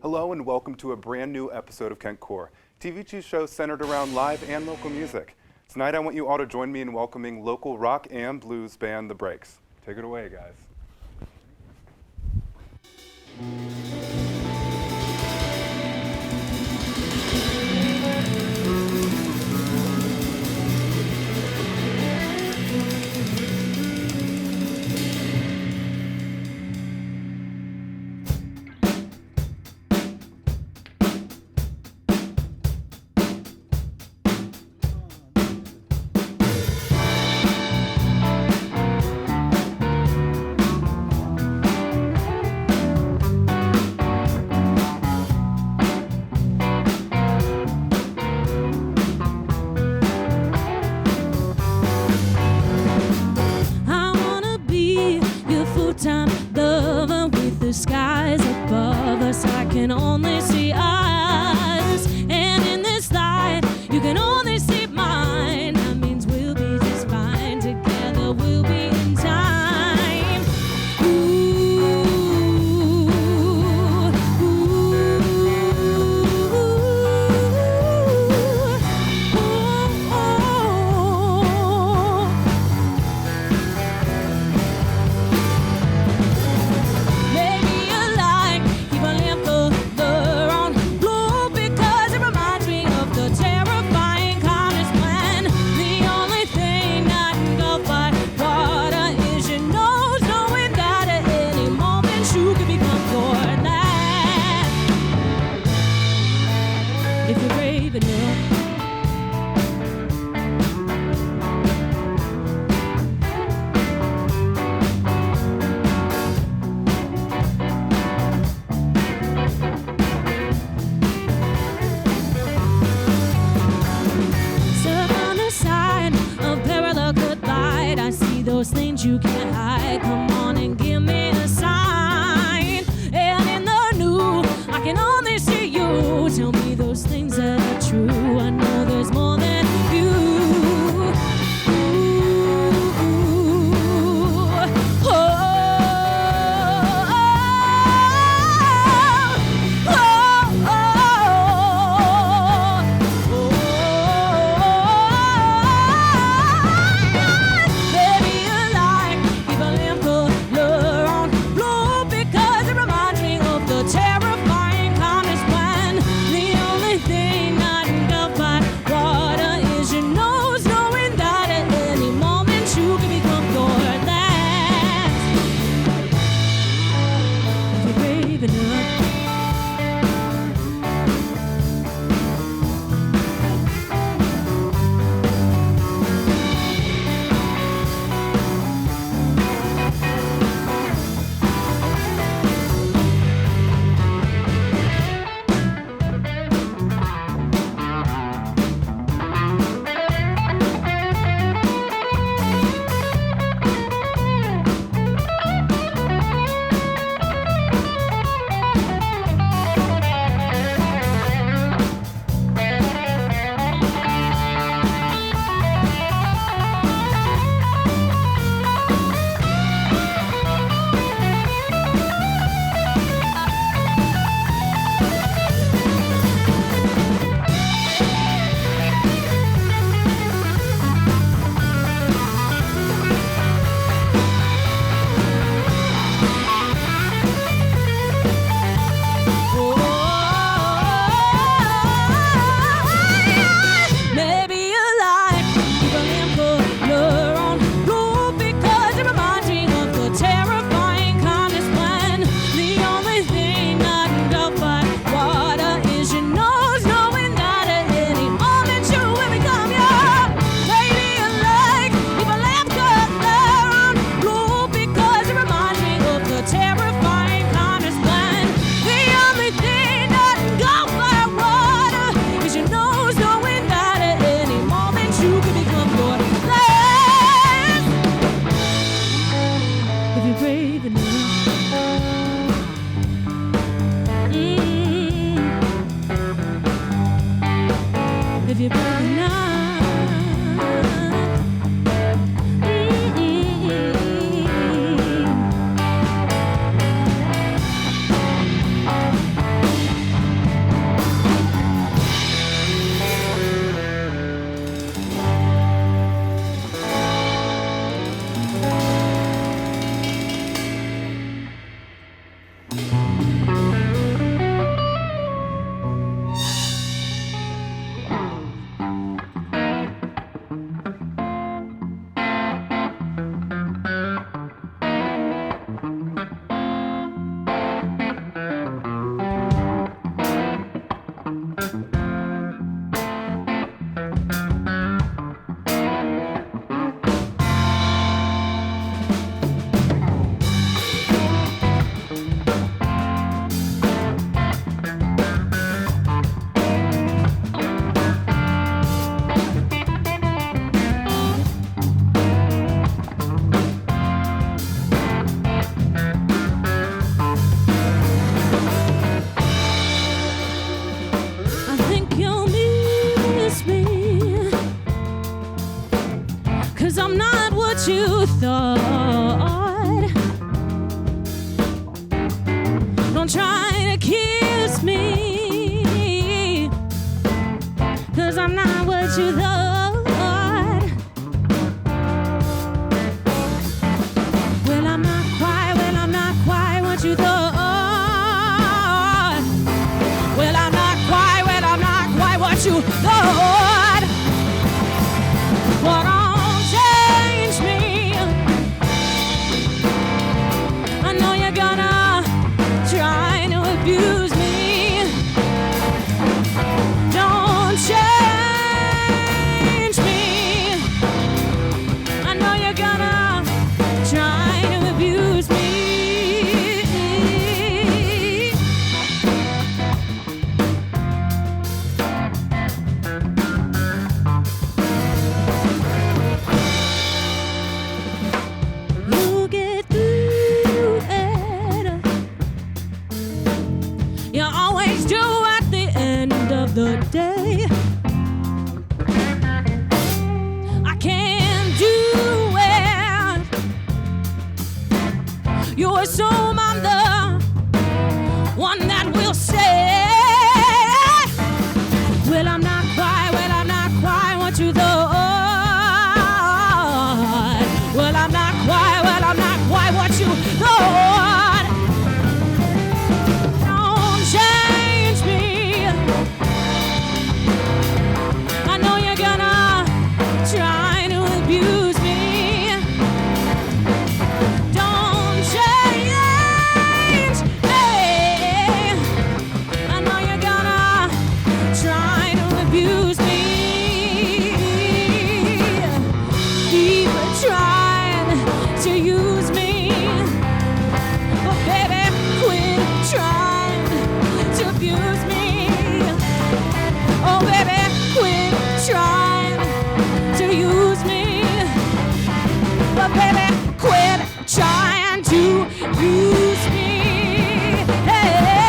Hello and welcome to a brand new episode of Kentcore, TVG show centered around live and local music. Tonight I want you all to join me in welcoming local rock and blues band The Breaks. Take it away, guys. The skies above us, I can only see eyes, and in this light, you can only see mine. That means we'll be just fine together. We'll be in time. Ooh, ooh, if you're brave enough. Stuck on the side of parallel good light, I see those things you can't hide. Come on and give me a sign. And in the new, I can only see you. Tell me those things that are true. I know there's more than you. If you're brave enough. 'cause I'm not what you thought. Well, I'm not quite what you thought. Well, I'm not quite what you thought. Well, don't change me. I know you're gonna try to abuse me. Don't change me. I know you're gonna try to abuse me. You get through it. You always do at the end of the day. I can't do it. You assume I'm the one that will say, well, I'm not quite what you thought. Well, I'm not quite what you thought. Don't change me. I know you're gonna try to abuse me. Don't change me. I know you're gonna try to abuse me. Keep trying to use me. But baby, quit trying to abuse me. Oh baby, quit trying to use me. But baby, quit trying to use me. Hey, hey.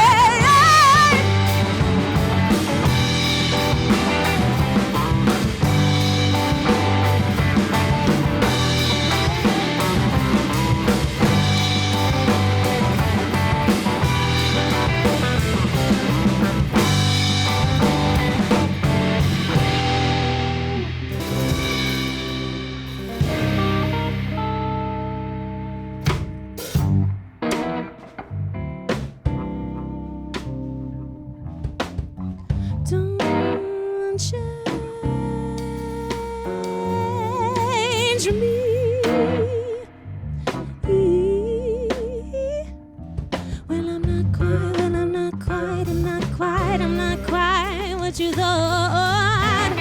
Don't change me. Well, I'm not quite what you thought.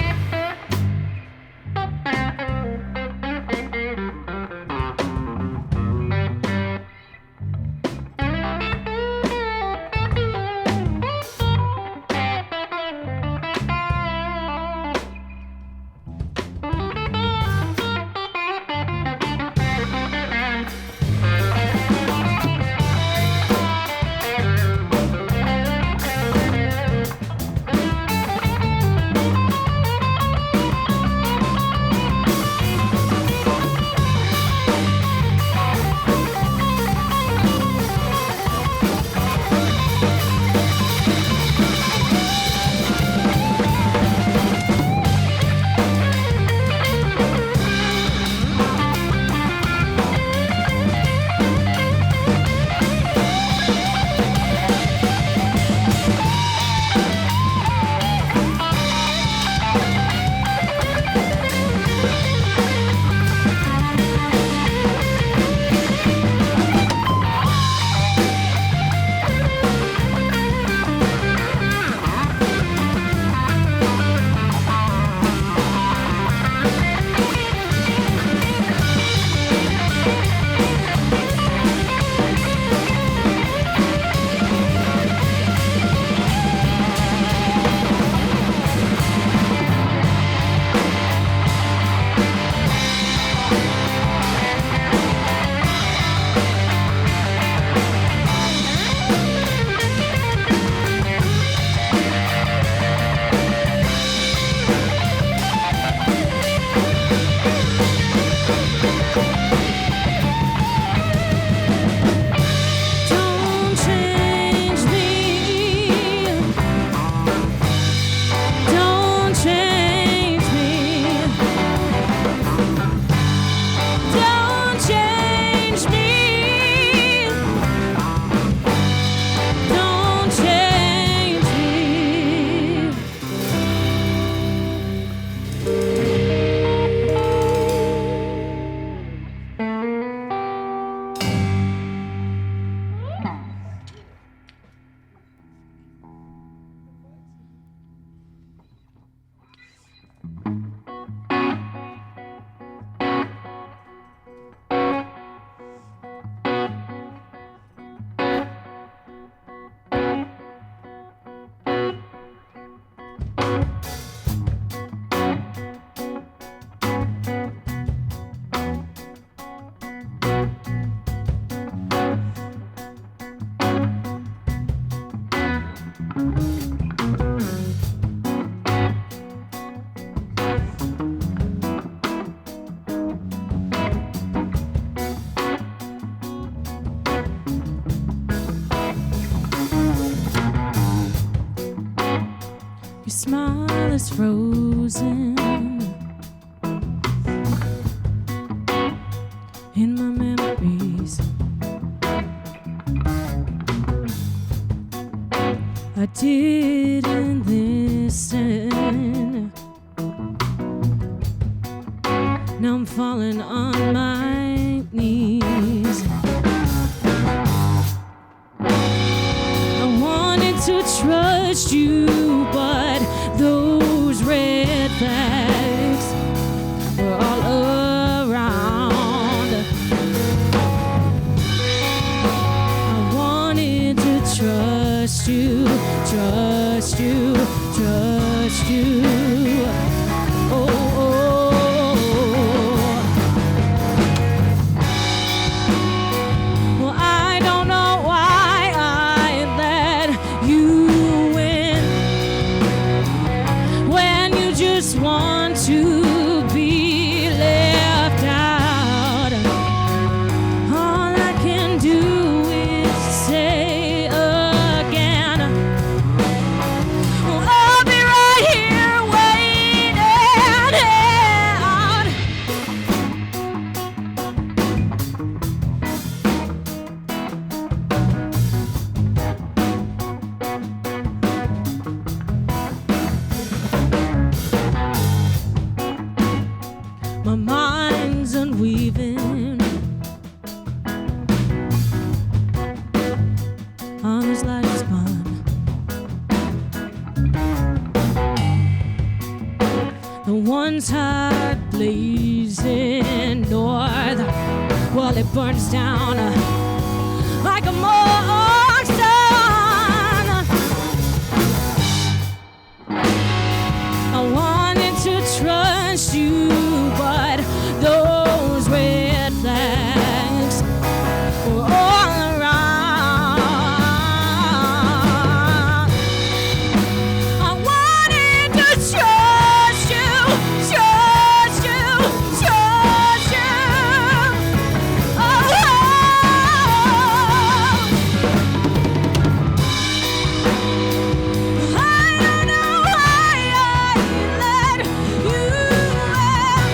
frozen in my memories. I didn't listen. Now I'm falling on my knees. I wanted to trust you, but those red flags were all around. I wanted to trust you, trust you, trust you. Oh, oh. Well, I don't know why I let you in when you just want to be left out. All I can do is say again, well, I'll be right here waiting out. My mind's unweaving on this light spun. The one's heart blazing north, well, it burns down like a morning sun. I wanted to trust you, but those red flags were all around. I wanted to trust you, trust you, trust you. Oh, I don't know why I let you in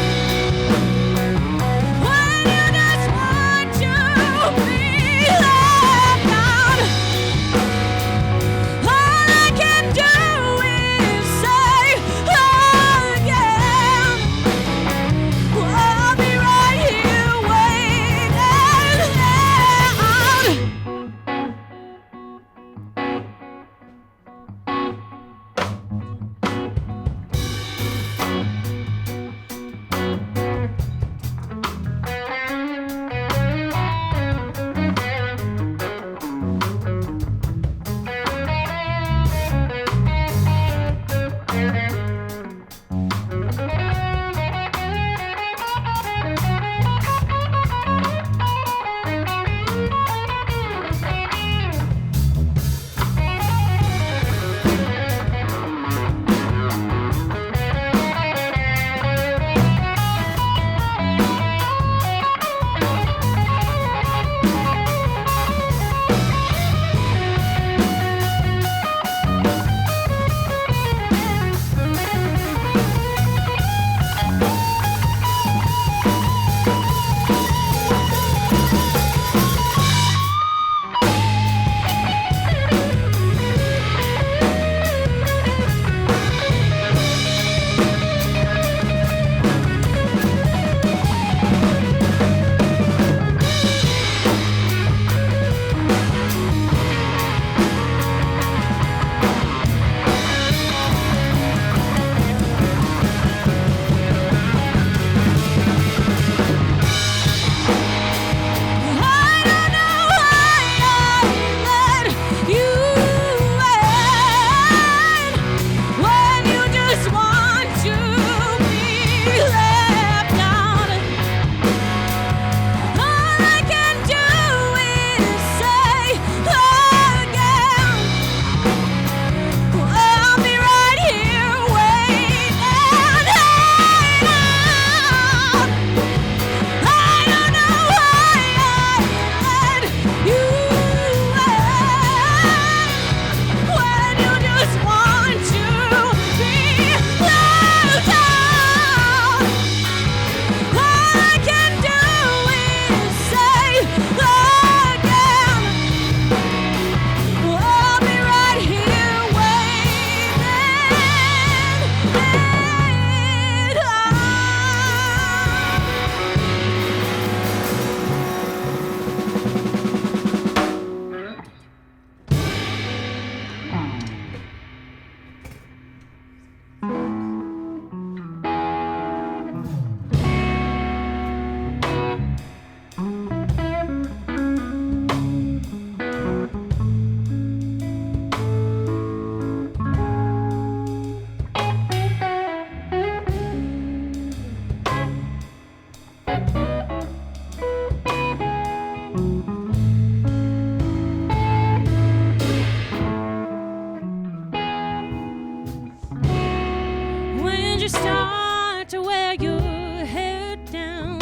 you start to wear your hair down?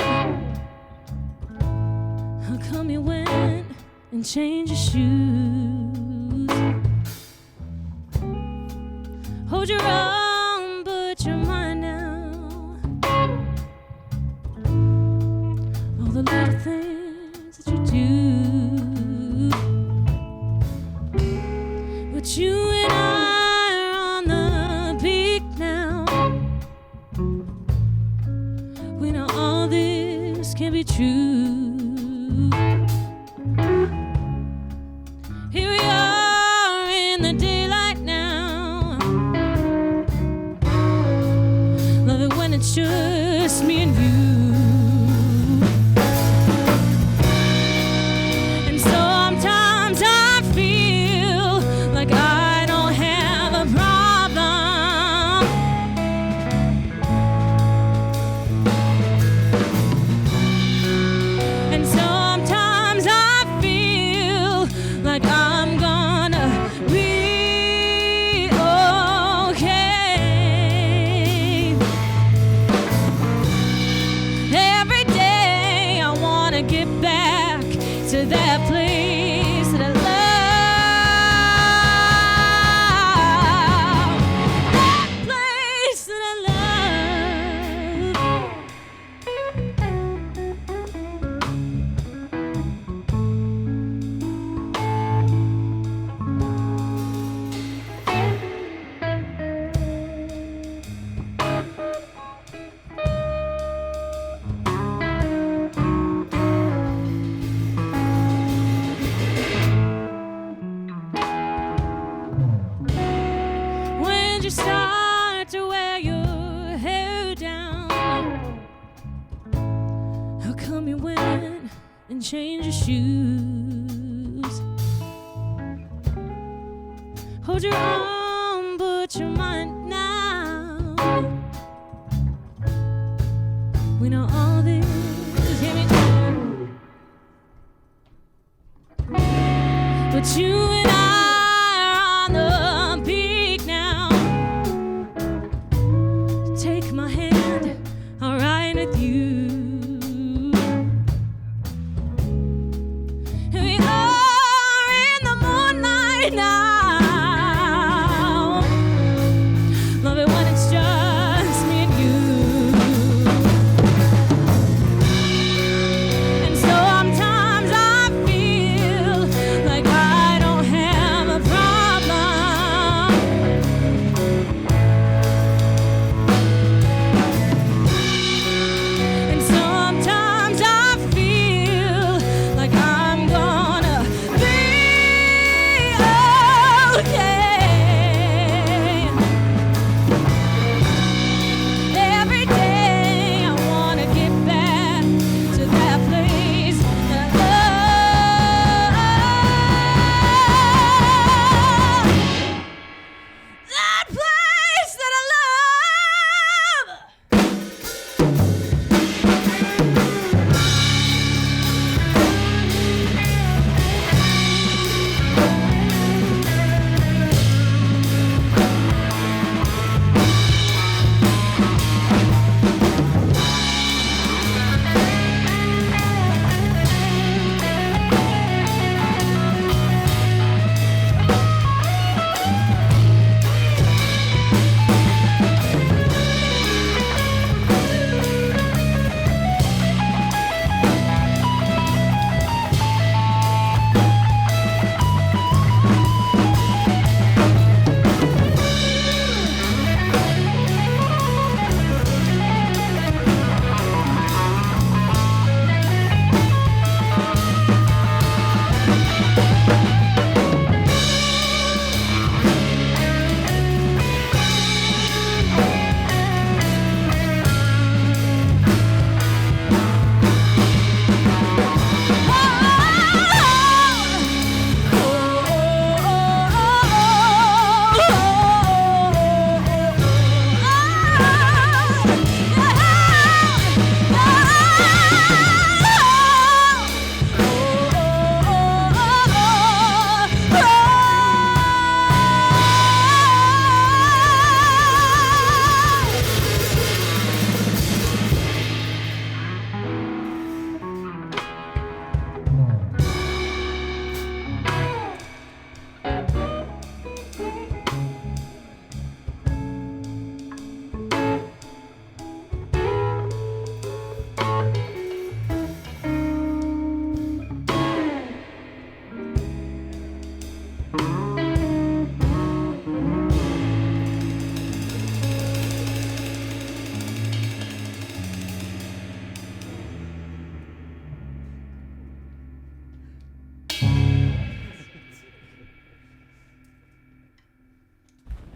How come you went and changed your shoes? Hold your own, but you're mine now. All the little things that you do, but you and I are on the peak now. We know all this can be true. Here we are in the daylight now. Love it when it's just me and you. And sometimes I feel like I don't have a problem. And sometimes I feel like I'm gonna be okay. Every day I wanna get back to that place that I love. That place that I love. When you start to wear your hair down, how come you went and changed your shoes? Hold your own, but you're mine now. We know all this. Hear me? But you and I are on the peak now. Take my hand, I'll ride with you. And we are in the moonlight now. Love it when it's just me and you. And sometimes I feel like I don't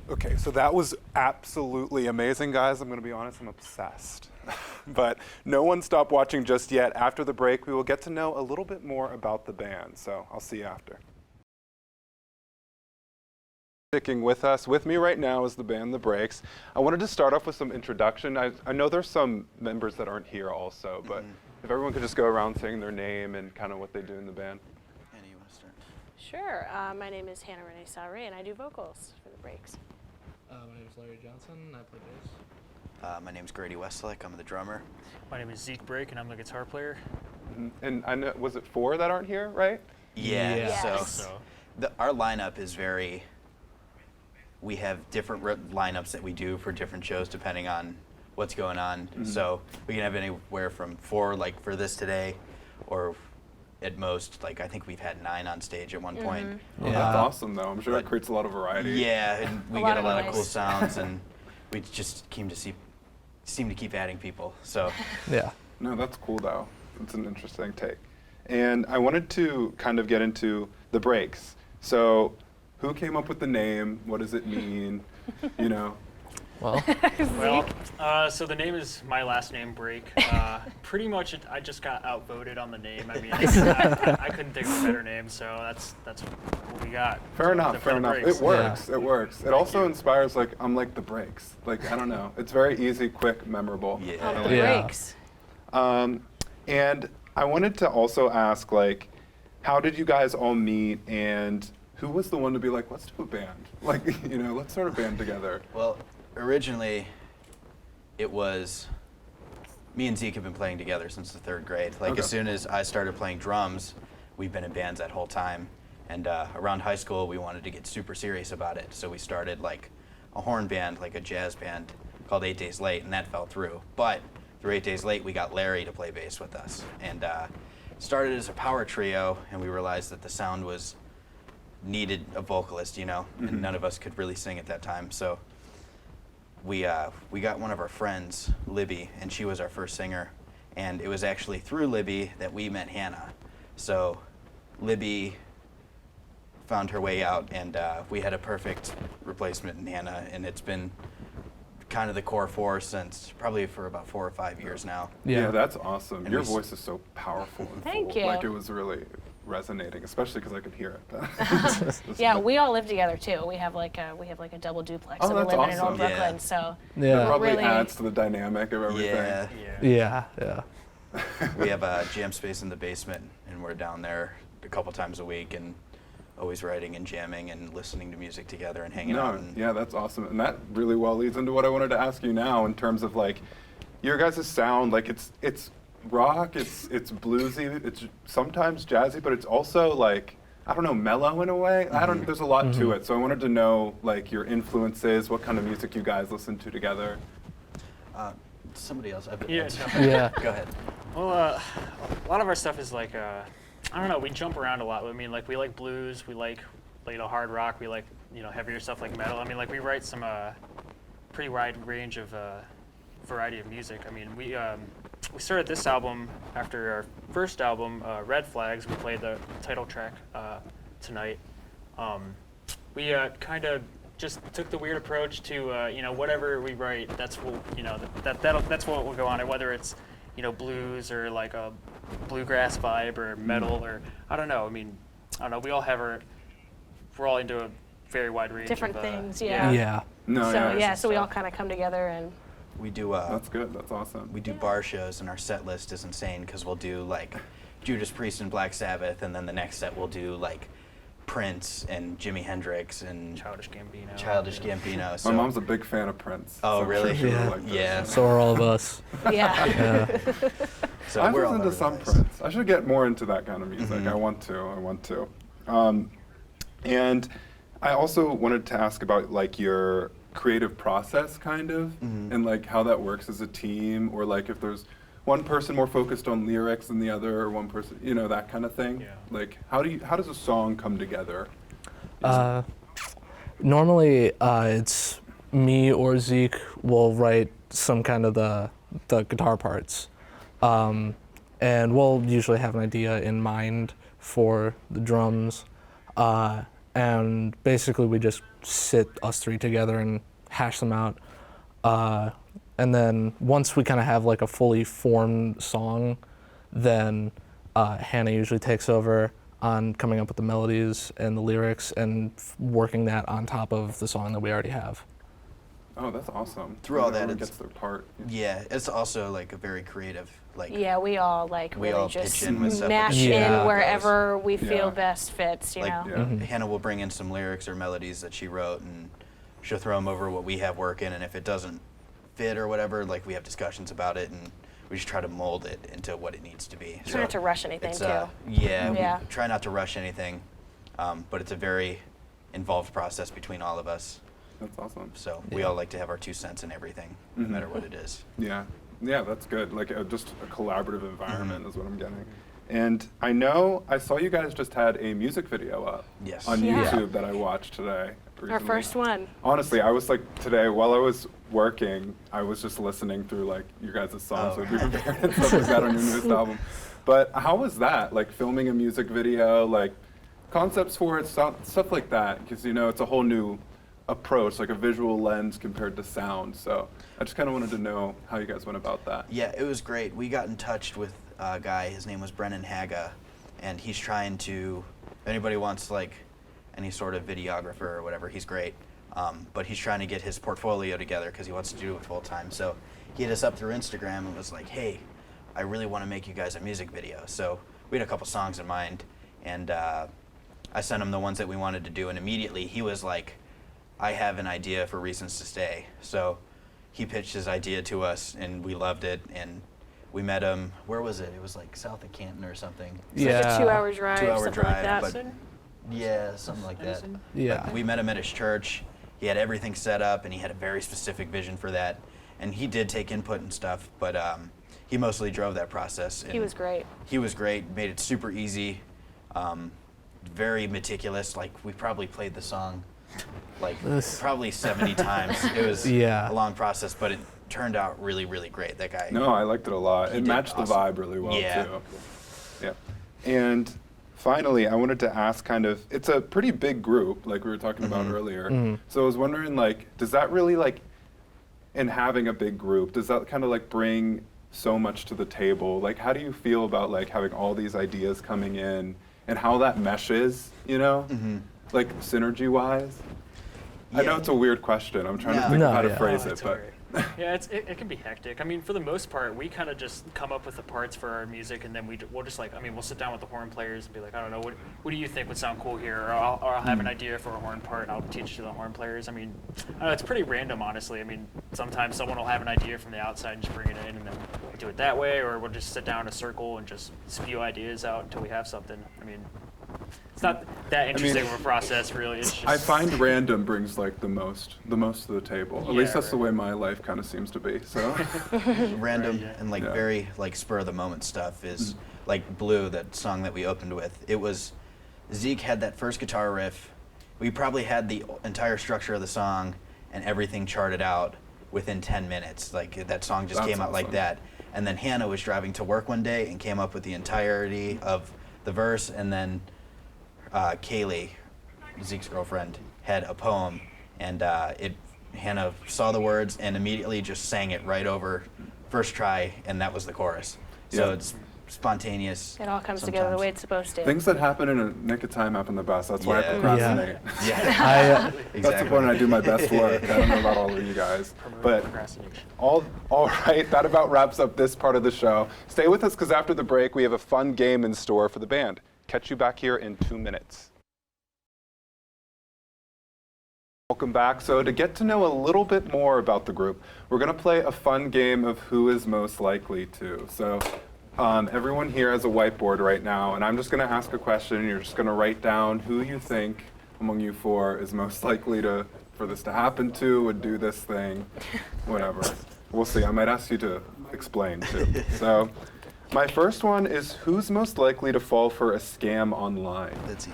Okay, so that was absolutely amazing, guys. I'm going to be honest, I'm obsessed. But no one stop watching just yet. After the break, we will get to know a little bit more about the band, so I'll see you after. Sticking with us, with me right now is the band The Breaks. I wanted to start off with some introduction. I know there's some members that aren't here also, but if everyone could just go around saying their name and kind of what they do in the band. Annie, you want to start? Sure. My name is Hannah Renee Saury, and I do vocals for The Breaks. My name is Larry Johnson, I play bass. My name's Grady Westlake. I'm the drummer. My name is Zeke Brake, and I'm the guitar player. And I know, was it 4 that aren't here, right? Yeah. Yes. So our lineup is very. We have different lineups that we do for different shows depending on what's going on. So we can have anywhere from 4, like for this today, or at most, like I think we've had 9 on stage at one point. Oh, that's awesome, though. I'm sure that creates a lot of variety. Yeah, and we lot get a of lot of noise. cool sounds, and we just seem to keep adding people. So Yeah. No, that's cool, though. It's an interesting take. And I wanted to kind of get into The Breaks. So who came up with the name? What does it mean? You know? Well, Well, so the name is my last name, Brake. Pretty much, I just got outvoted on the name. I mean, I couldn't think of a better name, so that's what we got. Fair enough, The fair enough. Breaks. It works, it works. It also inspires, like, I'm like The Breaks. Like, I don't know. It's very easy, quick, memorable. yeah. The Yeah. Breaks. And I wanted to also ask, like, how did you guys all meet, and who was the one to be like, let's do a band? Like, you know, let's start a band together. Well, originally, it was me and Zeke have been playing together since the 3rd grade. Like Okay. as soon as I started playing drums, we've been in bands that whole time. And around high school, we wanted to get super serious about it, so we started like a horn band, like a jazz band called 8 Days Late, and that fell through. But through 8 Days Late, we got Larry to play bass with us, and started as a power trio, and we realized that the sound needed a vocalist, you know, and none of us could really sing at that time. So we got one of our friends, Libby, and she was our first singer. And it was actually through Libby that we met Hannah. So Libby found her way out, and we had a perfect replacement in Hannah, and it's been kind of the core force since probably for about 4 or 5 years now. Yeah, that's awesome. And Your we s- voice is so powerful and Thank full. you. Like, it was really resonating, especially because I could hear it. Yeah, we all live together too. We have like a double duplex. Oh, So we that's live in Old awesome. Yeah. Brooklyn. So That yeah. probably Really- adds to the dynamic of everything. Yeah. Yeah. Yeah. We have a jam space in the basement, and we're down there a couple times a week, and always writing and jamming and listening to music together and hanging out. No, And yeah, that's awesome. And that really well leads into what I wanted to ask you now in terms of like your guys' sound. Like it's rock, it's bluesy, it's sometimes jazzy, but it's also like, I don't know, mellow in a way. There's a lot to it. So I wanted to know like your influences, what kind of music you guys listen to together. somebody else. Yeah. Yeah. Go ahead. Well, a lot of our stuff is like, I don't know, we jump around a lot. I mean, like, we like blues, we like, you know, hard rock, we like, you know, heavier stuff like metal. I mean, like, we write some pretty wide range of variety of music. I mean, we started this album after our first album, Red Flags. We played the title track tonight. We kind of just took the weird approach to, you know, whatever we write, that's what, you know, that's what will go on it, whether it's, you know, blues or like a bluegrass vibe or metal or, I don't know. I mean, I don't know. We all have we're all into a very wide range different of, things. Yeah. Yeah. No, So yeah, so we all kind of come together and. We do that's good. That's awesome. we do bar shows, and our set list is insane because we'll do like Judas Priest and Black Sabbath, and then the next set we'll do like Prince and Jimi Hendrix and Childish Gambino. Childish Gambino. So My mom's a big fan of Prince. Oh, so I'm really? Sure she would Yeah. like this. Yeah. So are all of us. Yeah. Yeah. so I've we're all listened to over the some place. Prince. I should get more into that kind of music. I want to. And I also wanted to ask about like your creative process, kind of, and like how that works as a team, or like if there's one person more focused on lyrics than the other, or one person, you know, that kind of thing. Yeah. Like how does a song come together? Normally, it's me or Zeke will write some kind of the guitar parts, and we'll usually have an idea in mind for the drums, and basically we just sit us three together and hash them out. And then once we kind of have like a fully formed song, then Hannah usually takes over on coming up with the melodies and the lyrics and working that on top of the song that we already have. Oh, that's awesome. Through all that, Everyone it's- gets their part. Yeah, it's also like a very creative, like Yeah, we all like We really all just pitch in with stuff mash that in goes. wherever we Yeah. feel best fits, you like know. Yeah. Hannah will bring in some lyrics or melodies that she wrote, and she'll throw them over what we have working, and if it doesn't fit or whatever, like we have discussions about it, and we just try to mold it into what it needs to be. Try not to rush anything it's, too. Yeah, Yeah. we try not to rush anything, but it's a very involved process between all of us. That's awesome. So we all like to have our 2 cents in everything, Mhm. no matter what it is. Yeah, yeah, that's good. Like just a collaborative environment is what I'm getting. And I know I saw you guys just had a music video up Yes. on Yeah. YouTube that I watched today. Our recently. first one. Honestly, I was like today while I was working, I was just listening through like your guys' songs Oh. with your parents and stuff like that on your newest album. But how was that? Like filming a music video, like concepts for it, stuff like that, because you know it's a whole new approach, like a visual lens compared to sound. So I just kind of wanted to know how you guys went about that. Yeah, it was great. We got in touch with a guy, his name was Brennan Haga, and he's trying to, if anybody wants like any sort of videographer or whatever, he's great. But he's trying to get his portfolio together because he wants to do it full time. So he hit us up through Instagram and was like, hey, I really want to make you guys a music video. So we had a couple songs in mind, and I sent him the ones that we wanted to do, and immediately he was like, I have an idea for Reasons to Stay. So he pitched his idea to us, and we loved it, and we met him, where was it? It was like south of Canton or something. It's like a 2-hour drive, 2-hour something drive, like that. but yeah, something like that. Edison? Yeah. But we met him at his church. He had everything set up, and he had a very specific vision for that. And he did take input and stuff, but he mostly drove that process. He and was great. He was great, made it super easy, very meticulous. Like, we probably played the song like probably 70 times. It was Yeah. a long process, but it turned out really, really great. That guy. No, I liked it a lot. He It did matched the awesome. vibe really well Yeah. too. Yeah. And finally, I wanted to ask it's a pretty big group, like we were talking about earlier. So I was wondering, like, does that really, like, in having a big group, does that kind of like bring so much to the table? Like, how do you feel about like having all these ideas coming in and how that meshes, you know? Like synergy-wise? I know Yeah. it's a weird question. I'm trying to No. think No, of how to yeah. phrase Oh, it, it's but alright. Yeah, it can be hectic. I mean, for the most part, we kind of just come up with the parts for our music, and then we'll just like, I mean, we'll sit down with the horn players and be like, I don't know, what do you think would sound cool here? Or I'll have an idea for a horn part, and I'll teach it to the horn players. I mean, I don't know, it's pretty random, honestly. I mean, sometimes someone will have an idea from the outside and just bring it in, and then we do it that way, or we'll just sit down in a circle and just spew ideas out until we have something. I mean, it's not that interesting of a process, really. It's just I find random brings like the most to the table. At Yeah, least that's the right. way my life kind of seems to be. So Random Right, yeah. and like Yeah. very like spur of the moment stuff is like Blue, that song that we opened with. It was Zeke had that first guitar riff. We probably had the entire structure of the song and everything charted out within 10 minutes. Like that song just That's came out like awesome. that. And then Hannah was driving to work one day and came up with the entirety of the verse, and then Kaylee, Zeke's girlfriend, had a poem, and Hannah saw the words and immediately just sang it right over first try, and that was the chorus. So Yeah. it's spontaneous. It all comes together the sometimes. way it's supposed to. things that happen in a nick of time happen the best. That's why I Yeah. procrastinate. Yeah, That's the point I do my best work. I don't know about all of you guys, promote but procrastination. all right. That about wraps up this part of the show. Stay with us because after the break we have a fun game in store for the band. Catch you back here in 2 minutes. Welcome back. So to get to know a little bit more about the group, we're going to play a fun game of who is most likely to. So everyone here has a whiteboard right now, and I'm just going to ask a question, and you're just going to write down who you think among you four is most likely for this to happen to, would do this thing, whatever. We'll see. I might ask you to explain too. So my first one is, who's most likely to fall for a scam online? That's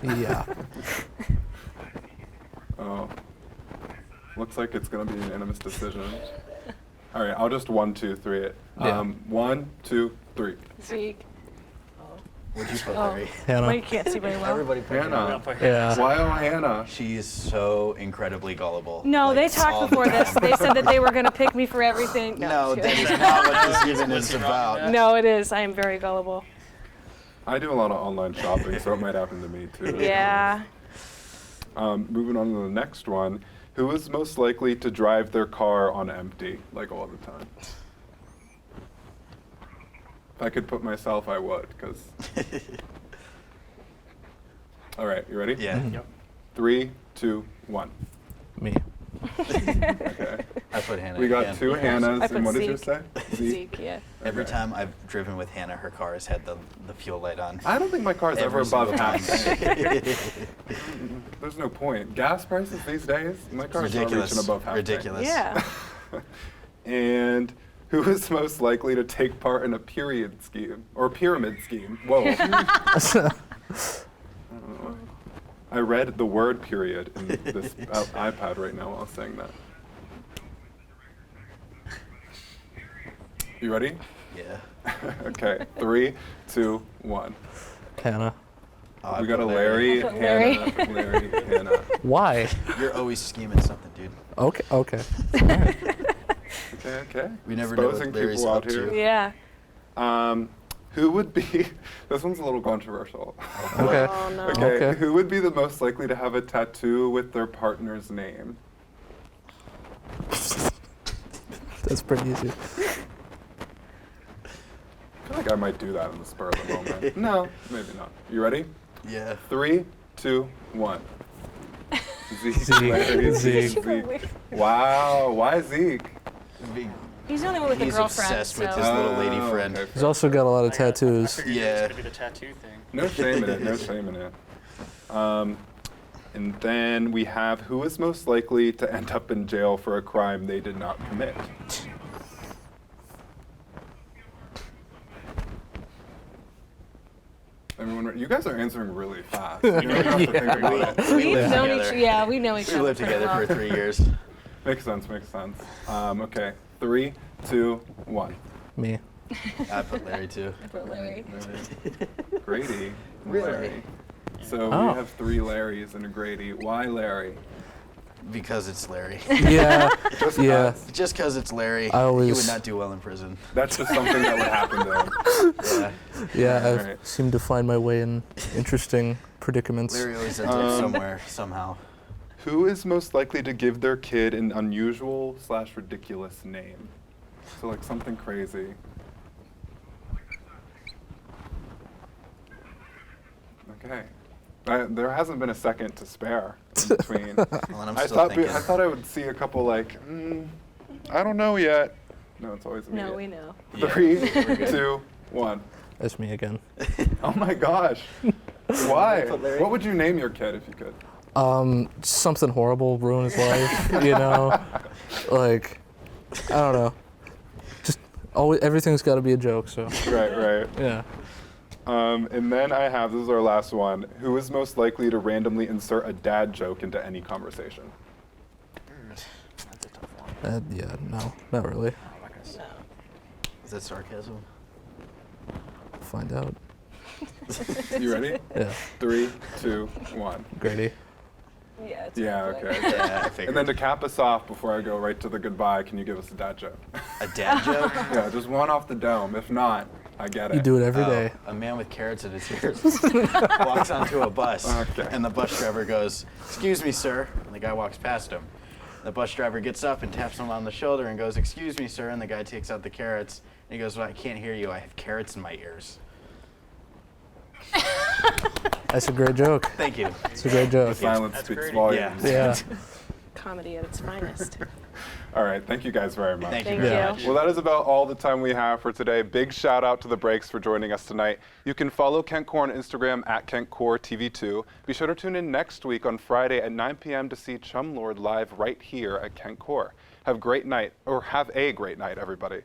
easy. Yeah. Oh, looks like it's going to be a unanimous decision. All right, I'll just 1, 2, 3 it. Yeah. 1, 2, 3. Zeke. Would you put Oh. Larry? Hannah. Well, you can't see very well. Everybody put Hannah. We'll put Yeah. Why oh Hannah? She is so incredibly gullible. No, like, they all talked the before this. time. They said that they were going to pick me for everything. No, just that kidding. is not what this even is about. No, it is. I am very gullible. I do a lot of online shopping, so it might happen to me too. Yeah. Moving on to the next one. Who is most likely to drive their car on empty, like all the time? If I could put myself, I would, because... All right, you ready? Yeah. Yep. 3, 2, 1. Me. Okay. I put Hannah. We got again. 2 Hannahs, I put and what did you Zeke. say? Zeke, yeah. Every Okay. time I've driven with Hannah, her car has had the fuel light on. I don't think my car's ever Every above single half time. tank. There's no point. Gas prices these days, my car's not Ridiculous. reaching above half Ridiculous. Yeah. tank. And who is most likely to take part in a period scheme or pyramid scheme? Whoa. I don't know. I read the word period in this iPad right now while I was saying that. You ready? Yeah. Okay, 3, 2, 1. Hannah. Oh, I We got a put Larry, I put Larry. Hannah, Larry, Hannah. Why? You're always scheming something, dude. Okay. Okay. Okay. We never know what Exposing Larry's people up out here. to. Yeah. Who would be? This one's a little controversial. Okay. Oh, no. Okay. Okay. Who would be the most likely to have a tattoo with their partner's name? That's pretty easy. I feel like I might do that in the spur of the moment. No, maybe not. You ready? Yeah. 3, 2, 1. Zeke. Zeke. Larry, Zeke. Zeke. Wow. Why Zeke? He's the only one with a He's girlfriend. obsessed with so. his little lady Oh, friend. okay. He's also got a lot of I tattoos. figured it Yeah. was gonna be the tattoo thing. No shame in it. No shame in it. And then we have who is most likely to end up in jail for a crime they did not commit. Everyone, you guys are answering really fast. You don't have to think about it. We live known together. we know each We other. lived pretty together well. for 3 years. Makes sense. Makes sense. Okay, 3, 2, 1. Me. I put Larry too. I put Larry. Grady. Really? Larry. So Oh. we have 3 Larrys and a Grady. Why Larry? Because it's Larry. Yeah. Just Yeah. 'cause. Just because it's Larry, I he always- would not do well in prison. That's just something that would happen to him. Yeah. Yeah. I've Alright. seemed to find my way in interesting predicaments. Larry always ends up somewhere, somehow. Who is most likely to give their kid an unusual / ridiculous name? So like something crazy. Okay. There hasn't been a second to spare in between. Well, and I'm I still thought thinking. I thought I would see a couple like, I don't know yet. No, it's always me. No, we know. Yeah, 3, we're good. 2, 1. That's me again. Oh my gosh. Why? Put Larry. What would you name your kid if you could? Something horrible, ruin his life. You know, like I don't know. Just always everything's got to be a joke. So Right. yeah. And then I have, this is our last one. Who is most likely to randomly insert a dad joke into any conversation? That's a tough one. Yeah. No, not really. I'm not gonna say. Is that sarcasm? Find out. You ready? Yeah. 3, 2, 1. Grady. Yeah. It's Yeah, probably- okay. Yeah, I figured. And then to cap us off before I go right to the goodbye, can you give us a dad joke? A dad joke? Yeah, just one off the dome. If not, I get it. You do it every Oh, day. A man with carrots in his ears walks onto a bus, Okay. and the bus driver goes, "Excuse me, sir." And the guy walks past him. The bus driver gets up and taps him on the shoulder and goes, "Excuse me, sir." And the guy takes out the carrots, and he goes, "Well, I can't hear you. I have carrots in my ears." That's a great joke. Thank you. It's a great joke. Silence That's speaks great. volumes. Yeah. Comedy at its finest. All right, thank you guys very much. Thank you Thank very you. much. Well, that is about all the time we have for today. Big shout out to the Breaks for joining us tonight. You can follow Kentcore on Instagram at Kentcore TV2. Be sure to tune in next week on Friday at 9 p.m. to see Chumlord live right here at Kentcore. Have a great night, everybody.